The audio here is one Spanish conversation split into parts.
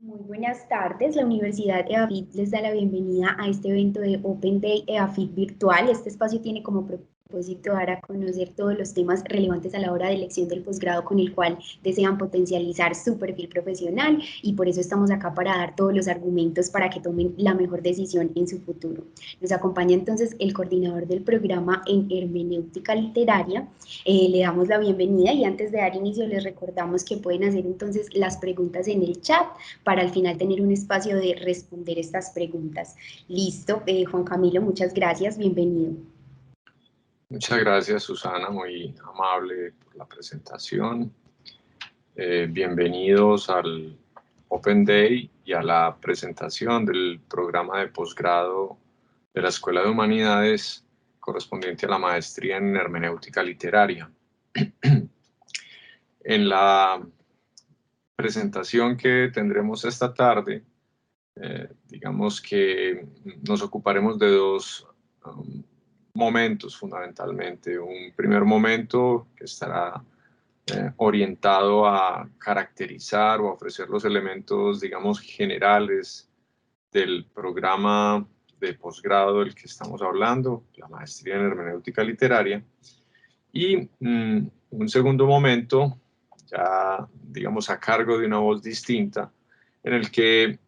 Muy buenas tardes. La Universidad EAFIT les da la bienvenida a este evento de Open Day EAFIT virtual. Este espacio tiene como propósito dar a conocer todos los temas relevantes a la hora de elección del posgrado con el cual desean potencializar su perfil profesional y por eso estamos acá para dar todos los argumentos para que tomen la mejor decisión en su futuro. Nos acompaña entonces el coordinador del programa en hermenéutica literaria. Le damos la bienvenida y antes de dar inicio les recordamos que pueden hacer entonces las preguntas en el chat para al final tener un espacio de responder estas preguntas. Listo, Juan Camilo, muchas gracias, bienvenido. Muchas gracias, Susana, muy amable por la presentación. Bienvenidos al Open Day y a la presentación del programa de posgrado de la Escuela de Humanidades correspondiente a la maestría en hermenéutica literaria. En la presentación que tendremos esta tarde, digamos que nos ocuparemos de dos momentos fundamentalmente. Un primer momento que estará orientado a caracterizar o a ofrecer los elementos, digamos, generales del programa de posgrado del que estamos hablando, la maestría en hermenéutica literaria. Y un segundo momento, ya digamos a cargo de una voz distinta, en el que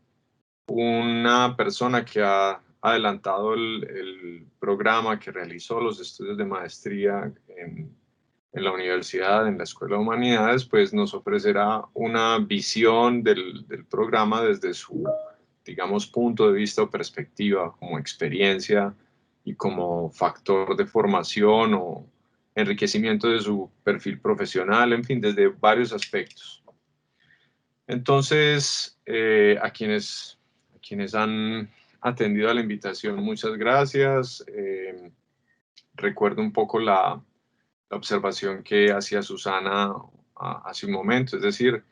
una persona que ha adelantado el programa, que realizó los estudios de maestría en la universidad, en la Escuela de Humanidades, pues nos ofrecerá una visión del programa desde su, digamos, punto de vista o perspectiva, como experiencia y como factor de formación o enriquecimiento de su perfil profesional, en fin, desde varios aspectos. Entonces, a quienes han atendido a la invitación, muchas gracias. Recuerdo un poco la observación que hacía Susana hace un momento, es decir,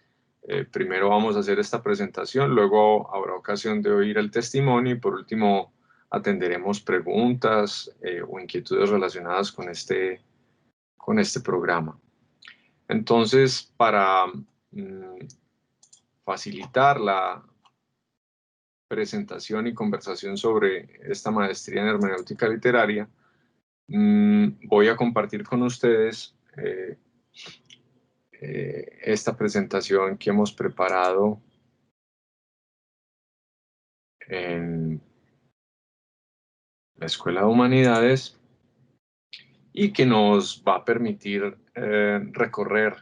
primero vamos a hacer esta presentación, luego habrá ocasión de oír el testimonio y por último atenderemos preguntas o inquietudes relacionadas con este programa. Entonces, para facilitar la presentación y conversación sobre esta maestría en hermenéutica literaria, voy a compartir con ustedes esta presentación que hemos preparado en la Escuela de Humanidades y que nos va a permitir recorrer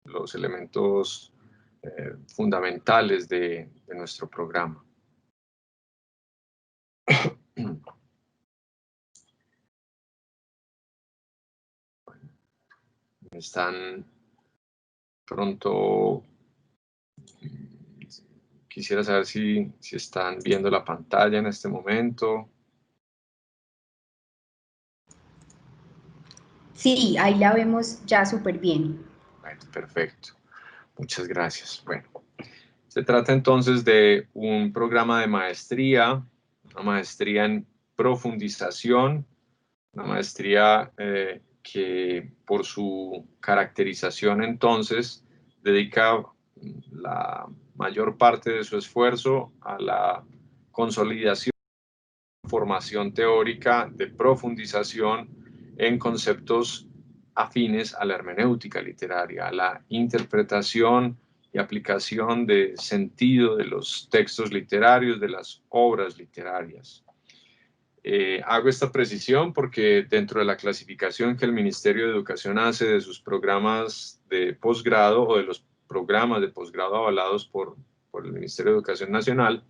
los elementos fundamentales de nuestro programa. Están pronto. Quisiera saber si están viendo la pantalla en este momento. Sí, ahí la vemos ya súper bien. Bueno, perfecto. Muchas gracias. Bueno, se trata entonces de un programa de maestría, una maestría en profundización, una maestría que por su caracterización entonces dedica la mayor parte de su esfuerzo a la consolidación, formación teórica de profundización en conceptos afines a la hermenéutica literaria, a la interpretación y aplicación de sentido de los textos literarios, de las obras literarias. Hago esta precisión porque dentro de la clasificación que el Ministerio de Educación hace de sus programas de posgrado o de los programas de posgrado avalados por el Ministerio de Educación Nacional,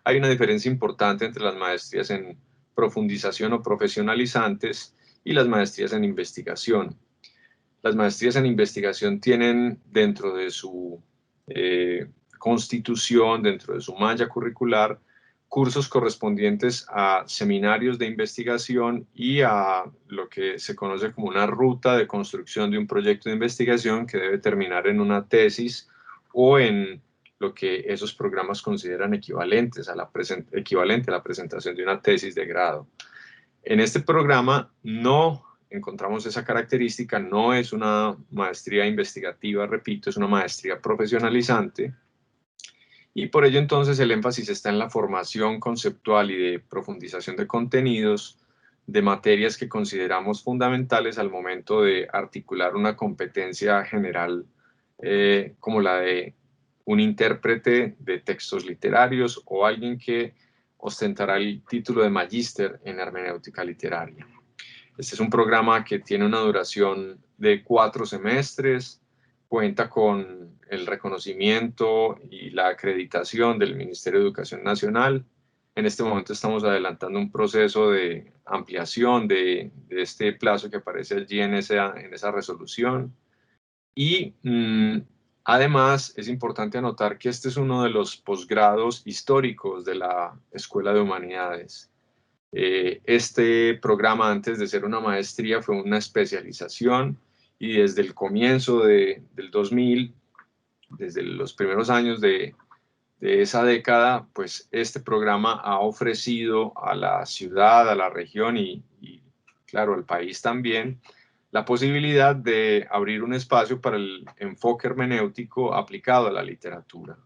hay una diferencia importante entre las maestrías en profundización o profesionalizantes y las maestrías en investigación. Las maestrías en investigación tienen dentro de su constitución, dentro de su malla curricular, cursos correspondientes a seminarios de investigación y a lo que se conoce como una ruta de construcción de un proyecto de investigación que debe terminar en una tesis o en lo que esos programas consideran equivalente a la presentación de una tesis de grado. En este programa no encontramos esa característica, no es una maestría investigativa, repito, es una maestría profesionalizante Y por ello entonces el énfasis está en la formación conceptual y de profundización de contenidos de materias que consideramos fundamentales al momento de articular una competencia general como la de un intérprete de textos literarios o alguien que ostentará el título de magíster en hermenéutica literaria. Este es un programa que tiene una duración de 4 semestres, cuenta con el reconocimiento y la acreditación del Ministerio de Educación Nacional. En este momento estamos adelantando un proceso de ampliación de este plazo que aparece allí en esa resolución. Y además es importante anotar que este es uno de los posgrados históricos de la Escuela de Humanidades. Este programa, antes de ser una maestría, fue una especialización y desde el comienzo del 2000, desde los primeros años de esa década, pues este programa ha ofrecido a la ciudad, a la región y claro, al país también, la posibilidad de abrir un espacio para el enfoque hermenéutico aplicado a la literatura,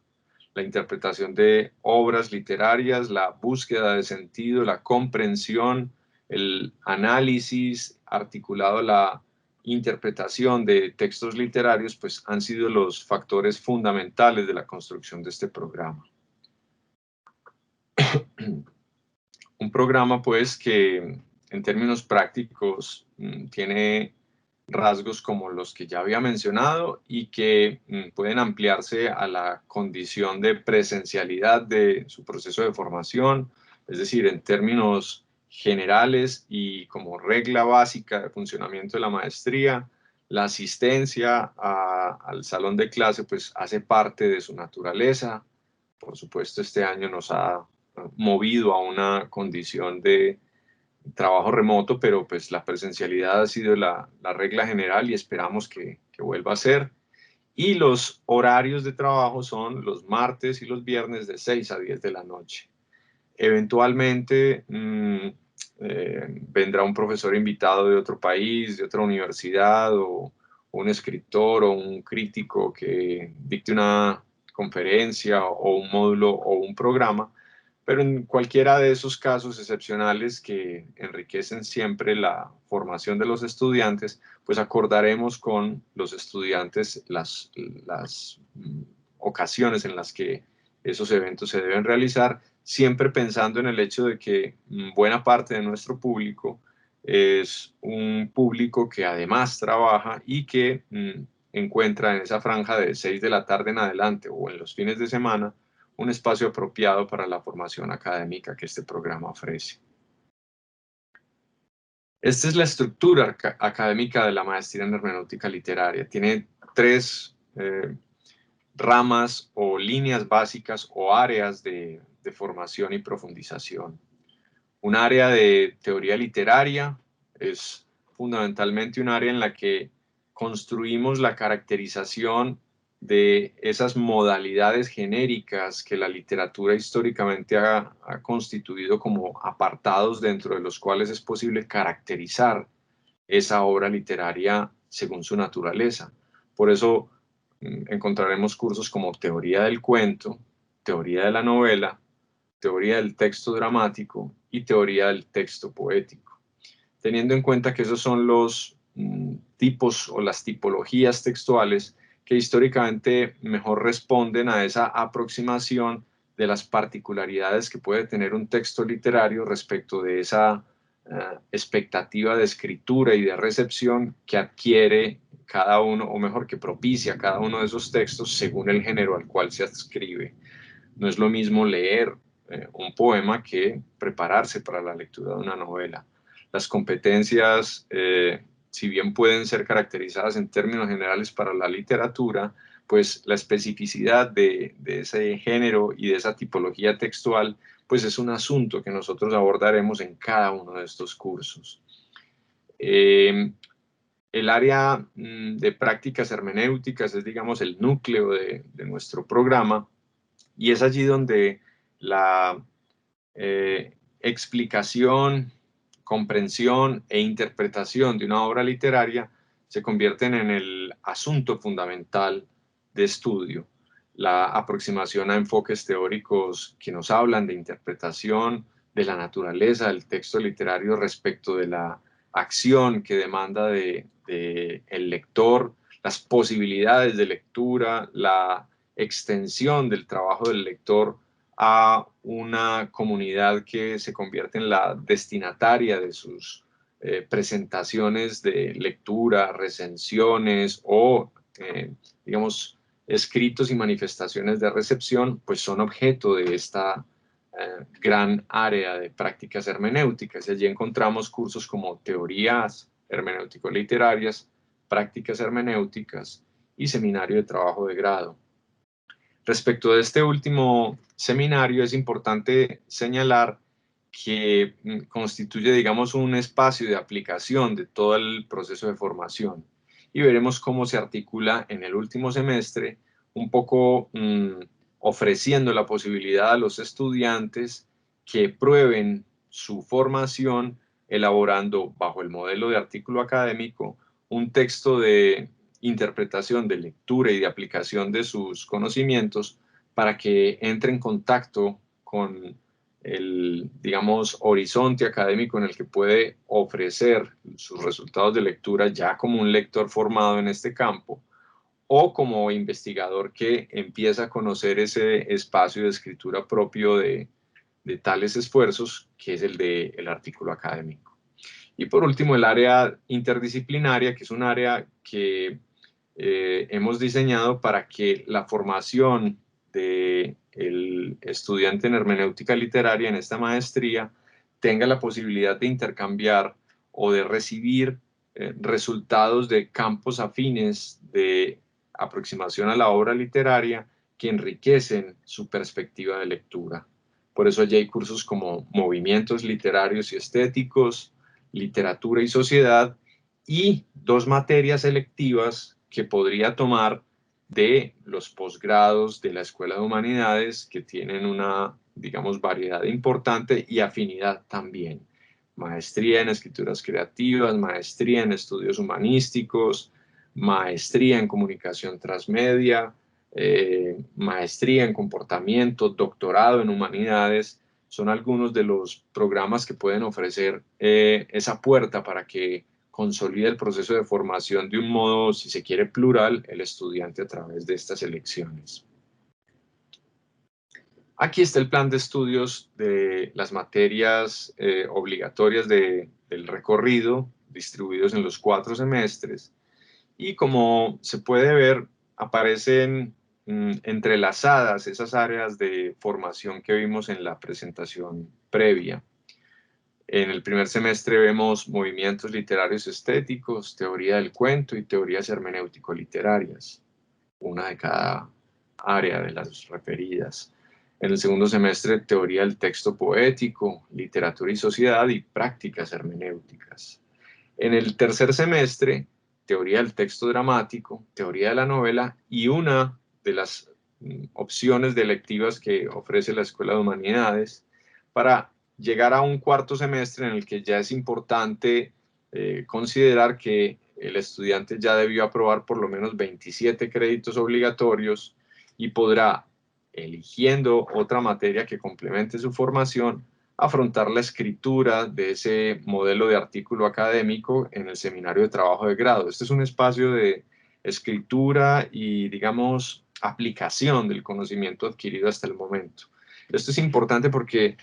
la interpretación de obras literarias, la búsqueda de sentido, la comprensión, el análisis articulado a la interpretación de textos literarios, pues han sido los factores fundamentales de la construcción de este programa. Un programa, pues, que en términos prácticos tiene rasgos como los que ya había mencionado y que pueden ampliarse a la condición de presencialidad de su proceso de formación, es decir, en términos generales y como regla básica de funcionamiento de la maestría, la asistencia al salón de clase pues hace parte de su naturaleza. Por supuesto, este año nos ha movido a una condición de trabajo remoto, pero pues la presencialidad ha sido la regla general y esperamos que vuelva a ser. Y los horarios de trabajo son los martes y los viernes de 6 a 10 de la noche. Eventualmente vendrá un profesor invitado de otro país, de otra universidad, o un escritor o un crítico que dicte una conferencia o un módulo o un programa, pero en cualquiera de esos casos excepcionales que enriquecen siempre la formación de los estudiantes, pues acordaremos con los estudiantes las ocasiones en las que esos eventos se deben realizar, siempre pensando en el hecho de que buena parte de nuestro público es un público que además trabaja y que encuentra en esa franja de 6 de la tarde en adelante o en los fines de semana un espacio apropiado para la formación académica que este programa ofrece. Esta es la estructura académica de la maestría en hermenéutica literaria. Tiene 3 ramas o líneas básicas o áreas de formación y profundización. Un área de teoría literaria es fundamentalmente un área en la que construimos la caracterización de esas modalidades genéricas que la literatura históricamente ha constituido como apartados dentro de los cuales es posible caracterizar esa obra literaria según su naturaleza. Por eso encontraremos cursos como teoría del cuento, teoría de la novela, teoría del texto dramático y teoría del texto poético, teniendo en cuenta que esos son los tipos o las tipologías textuales que históricamente mejor responden a esa aproximación de las particularidades que puede tener un texto literario respecto de esa expectativa de escritura y de recepción que adquiere cada uno, o mejor, que propicia cada uno de esos textos según el género al cual se adscribe. No es lo mismo leer un poema que prepararse para la lectura de una novela. Las competencias, si bien pueden ser caracterizadas en términos generales para la literatura, pues la especificidad de ese género y de esa tipología textual, pues es un asunto que nosotros abordaremos en cada uno de estos cursos. El área de prácticas hermenéuticas es, digamos, el núcleo de nuestro programa y es allí donde la explicación, comprensión e interpretación de una obra literaria se convierten en el asunto fundamental de estudio. la aproximación a enfoques teóricos que nos hablan de interpretación de la naturaleza del texto literario respecto de la acción que demanda el lector, las posibilidades de lectura, la extensión del trabajo del lector a una comunidad que se convierte en la destinataria de sus presentaciones de lectura, recensiones o, digamos, escritos y manifestaciones de recepción, pues son objeto de esta gran área de prácticas hermenéuticas. Y allí encontramos cursos como teorías hermenéutico-literarias, prácticas hermenéuticas y seminario de trabajo de grado. Respecto de este último seminario, es importante señalar que constituye, digamos, un espacio de aplicación de todo el proceso de formación. Y veremos cómo se articula en el último semestre, un poco ofreciendo la posibilidad a los estudiantes que prueben su formación elaborando bajo el modelo de artículo académico un texto de interpretación, de lectura y de aplicación de sus conocimientos para que entre en contacto con el, digamos, horizonte académico en el que puede ofrecer sus resultados de lectura ya como un lector formado en este campo o como investigador que empieza a conocer ese espacio de escritura propio de tales esfuerzos, que es el del artículo académico. Y por último, el área interdisciplinaria, que es un área que hemos diseñado para que la formación del estudiante en hermenéutica literaria en esta maestría tenga la posibilidad de intercambiar o de recibir resultados de campos afines de aproximación a la obra literaria que enriquecen su perspectiva de lectura. Por eso allí hay cursos como movimientos literarios y estéticos, literatura y sociedad, y 2 materias selectivas que podría tomar de los posgrados de la Escuela de Humanidades, que tienen una, digamos, variedad importante y afinidad también. Maestría en escrituras creativas, maestría en estudios humanísticos, maestría en comunicación transmedia, maestría en comportamiento, doctorado en humanidades. Son algunos de los programas que pueden ofrecer esa puerta para que consolide el proceso de formación de un modo, si se quiere, plural, el estudiante a través de estas elecciones. Aquí está el plan de estudios de las materias obligatorias del recorrido, distribuidos en los 4 semestres. Y como se puede ver, aparecen entrelazadas esas áreas de formación que vimos en la presentación previa. En el primer semestre vemos movimientos literarios estéticos, teoría del cuento y teorías hermenéutico-literarias, una de cada área de las referidas. En el segundo semestre, teoría del texto poético, literatura y sociedad y prácticas hermenéuticas. En el tercer semestre, teoría del texto dramático, teoría de la novela y una de las opciones de electivas que ofrece la Escuela de Humanidades para llegar a un cuarto semestre en el que ya es importante considerar que el estudiante ya debió aprobar por lo menos 27 créditos obligatorios y podrá, eligiendo otra materia que complemente su formación, afrontar la escritura de ese modelo de artículo académico en el seminario de trabajo de grado. Este es un espacio de escritura y, digamos, aplicación del conocimiento adquirido hasta el momento. Esto es importante porque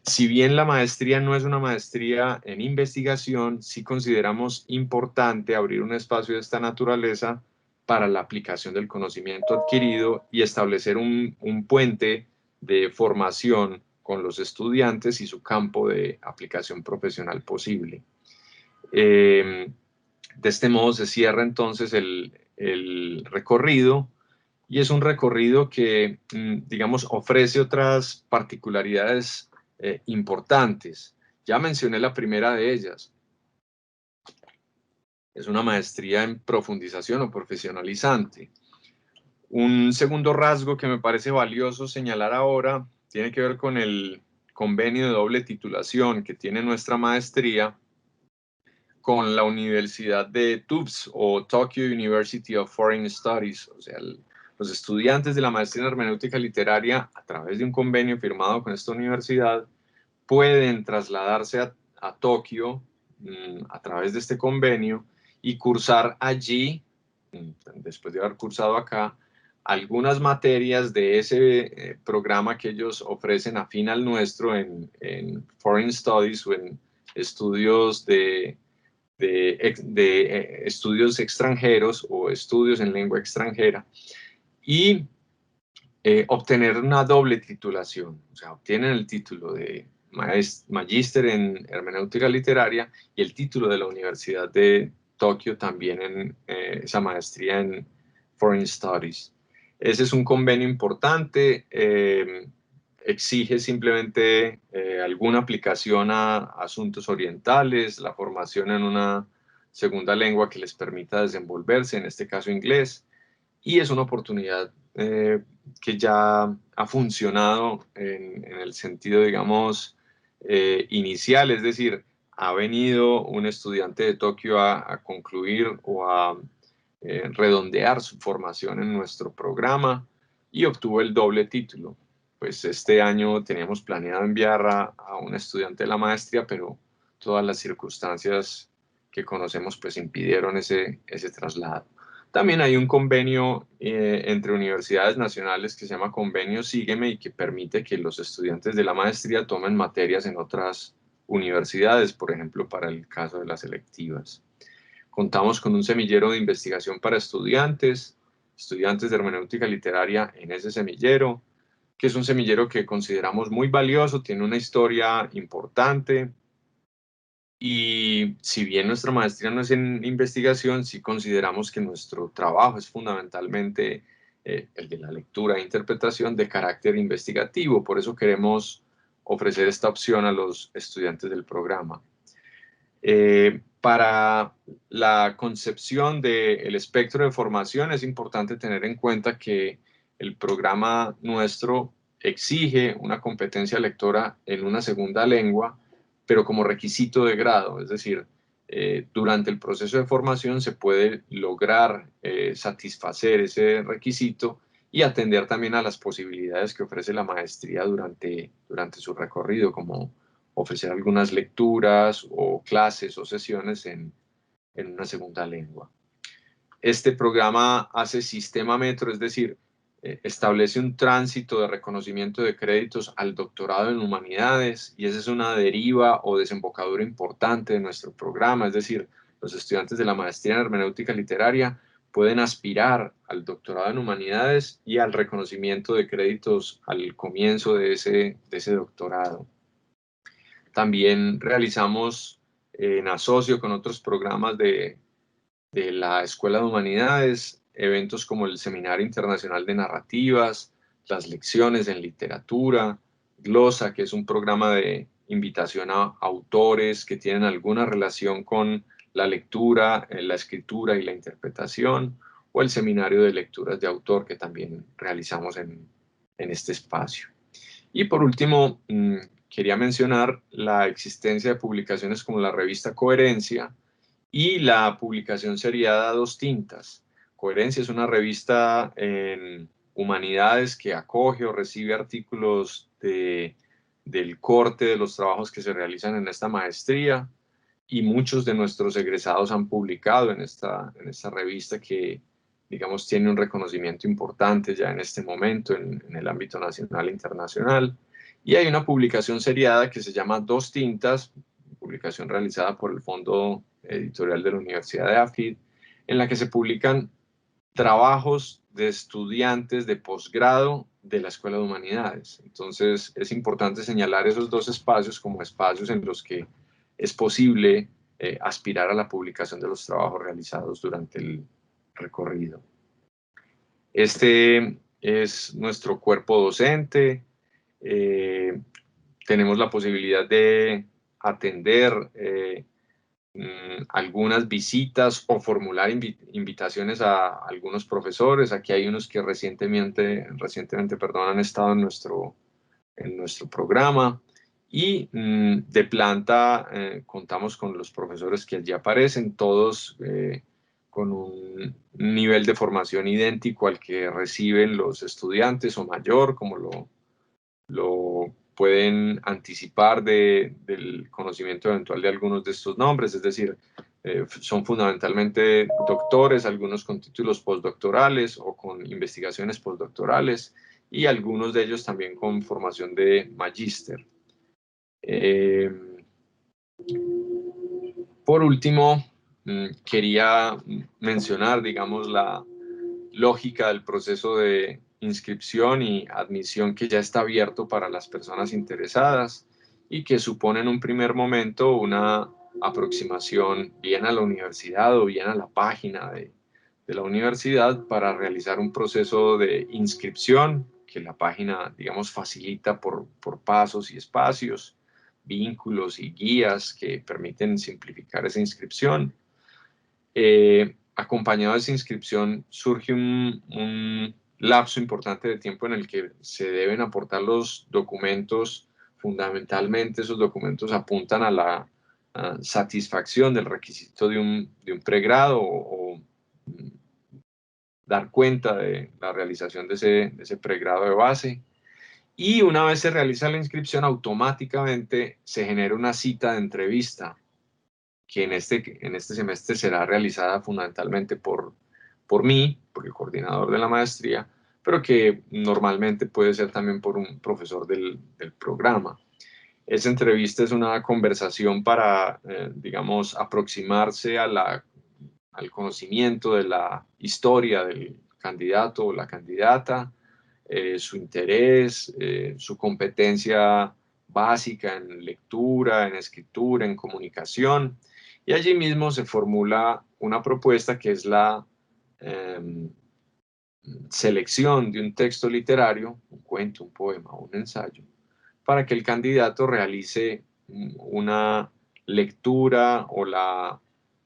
si bien la maestría no es una maestría en investigación, sí consideramos importante abrir un espacio de esta naturaleza para la aplicación del conocimiento adquirido y establecer un puente de formación con los estudiantes y su campo de aplicación profesional posible. De este modo se cierra entonces el recorrido, y es un recorrido que, digamos, ofrece otras particularidades importantes. Ya mencioné la primera de ellas. Es una maestría en profundización o profesionalizante. Un segundo rasgo que me parece valioso señalar ahora tiene que ver con el convenio de doble titulación que tiene nuestra maestría con la Universidad de Tufts o Tokyo University of Foreign Studies, o sea, Los estudiantes de la maestría en hermenéutica literaria, a través de un convenio firmado con esta universidad, pueden trasladarse a Tokio a través de este convenio y cursar allí, después de haber cursado acá, algunas materias de ese programa que ellos ofrecen afín al nuestro en Foreign Studies o en estudios de estudios extranjeros o estudios en lengua extranjera, y obtener una doble titulación. O sea, obtienen el título de magíster en hermenéutica literaria y el título de la Universidad de Tokio también en esa maestría en Foreign Studies. Ese es un convenio importante, exige simplemente alguna aplicación a asuntos orientales, la formación en una segunda lengua que les permita desenvolverse, en este caso inglés, y es una oportunidad que ya ha funcionado en el sentido, digamos, inicial, es decir, ha venido un estudiante de Tokio a concluir o a redondear su formación en nuestro programa y obtuvo el doble título. Pues este año teníamos planeado enviar a un estudiante de la maestría, pero todas las circunstancias que conocemos pues impidieron ese traslado. También hay un convenio entre universidades nacionales que se llama Convenio Sígueme y que permite que los estudiantes de la maestría tomen materias en otras universidades, por ejemplo, para el caso de las selectivas. Contamos con un semillero de investigación para estudiantes de hermenéutica literaria en ese semillero, que es un semillero que consideramos muy valioso, tiene una historia importante, y si bien nuestra maestría no es en investigación, sí consideramos que nuestro trabajo es fundamentalmente el de la lectura e interpretación de carácter investigativo. Por eso queremos ofrecer esta opción a los estudiantes del programa. Para la concepción del espectro de formación es importante tener en cuenta que el programa nuestro exige una competencia lectora en una segunda lengua, pero como requisito de grado, es decir, durante el proceso de formación se puede lograr satisfacer ese requisito y atender también a las posibilidades que ofrece la maestría durante su recorrido, como ofrecer algunas lecturas o clases o sesiones en una segunda lengua. Este programa hace sistema metro, es decir, establece un tránsito de reconocimiento de créditos al doctorado en humanidades, y esa es una deriva o desembocadura importante de nuestro programa, es decir, los estudiantes de la maestría en hermenéutica literaria pueden aspirar al doctorado en humanidades y al reconocimiento de créditos al comienzo de ese doctorado. También realizamos en asocio con otros programas de la Escuela de Humanidades eventos como el Seminario Internacional de Narrativas, las lecciones en literatura, Glosa, que es un programa de invitación a autores que tienen alguna relación con la lectura, la escritura y la interpretación, o el Seminario de Lecturas de Autor, que también realizamos en este espacio. Y por último, quería mencionar la existencia de publicaciones como la revista Coherencia y la publicación seriada Dos Tintas. Coherencia es una revista en humanidades que acoge o recibe artículos del corte de los trabajos que se realizan en esta maestría, y muchos de nuestros egresados han publicado en esta revista que, digamos, tiene un reconocimiento importante ya en este momento en el ámbito nacional e internacional. Y hay una publicación seriada que se llama Dos Tintas, publicación realizada por el Fondo Editorial de la Universidad de AFID, en la que se publican trabajos de estudiantes de posgrado de la Escuela de Humanidades. Entonces, es importante señalar esos dos espacios como espacios en los que es posible aspirar a la publicación de los trabajos realizados durante el recorrido. Este es nuestro cuerpo docente. Tenemos la posibilidad de atender algunas visitas o formular invitaciones a algunos profesores. Aquí hay unos que recientemente han estado en nuestro programa, y de planta contamos con los profesores que allí aparecen, todos con un nivel de formación idéntico al que reciben los estudiantes o mayor, como lo pueden anticipar del conocimiento eventual de algunos de estos nombres, es decir, son fundamentalmente doctores, algunos con títulos postdoctorales o con investigaciones postdoctorales, y algunos de ellos también con formación de magíster. Por último, quería mencionar, digamos, la lógica del proceso de inscripción y admisión que ya está abierto para las personas interesadas y que supone en un primer momento una aproximación bien a la universidad o bien a la página de la universidad para realizar un proceso de inscripción que la página, digamos, facilita por pasos y espacios, vínculos y guías que permiten simplificar esa inscripción. Acompañado de esa inscripción surge un lapso importante de tiempo en el que se deben aportar los documentos. Fundamentalmente, esos documentos apuntan a la satisfacción del requisito de un pregrado o dar cuenta de la realización de ese pregrado de base. Y una vez se realiza la inscripción, automáticamente se genera una cita de entrevista que en este semestre será realizada fundamentalmente por mí, por el coordinador de la maestría, pero que normalmente puede ser también por un profesor del programa. Esa entrevista es una conversación para, digamos, aproximarse al conocimiento de la historia del candidato o la candidata, su interés, su competencia básica en lectura, en escritura, en comunicación, y allí mismo se formula una propuesta que es la selección de un texto literario, un cuento, un poema, un ensayo, para que el candidato realice una lectura o la,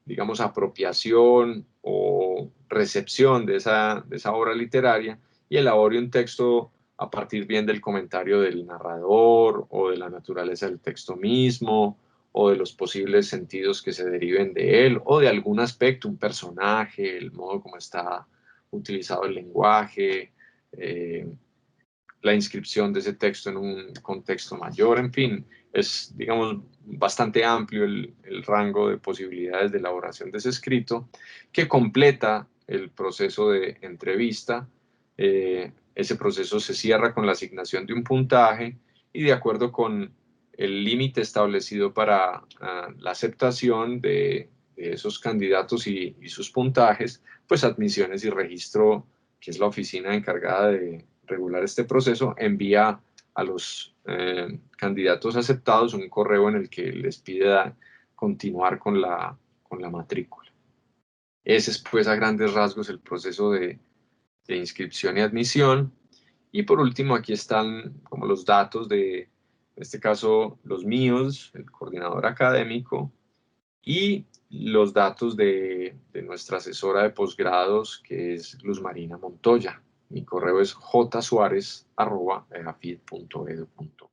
digamos, apropiación o recepción de esa obra literaria y elabore un texto a partir bien del comentario del narrador o de la naturaleza del texto mismo o de los posibles sentidos que se deriven de él o de algún aspecto, un personaje, el modo como está utilizado el lenguaje, la inscripción de ese texto en un contexto mayor, en fin, es, digamos, bastante amplio el rango de posibilidades de elaboración de ese escrito que completa el proceso de entrevista. Ese proceso se cierra con la asignación de un puntaje y de acuerdo con el límite establecido para la aceptación de esos candidatos y sus puntajes, pues admisiones y registro, que es la oficina encargada de regular este proceso, envía a los candidatos aceptados un correo en el que les pide continuar con la matrícula. Ese es, pues, a grandes rasgos el proceso de inscripción y admisión. Y por último, aquí están como los datos en este caso, los míos, el coordinador académico, y los datos de nuestra asesora de posgrados, que es Luz Marina Montoya. Mi correo es jsuarez@eafid.edu.co.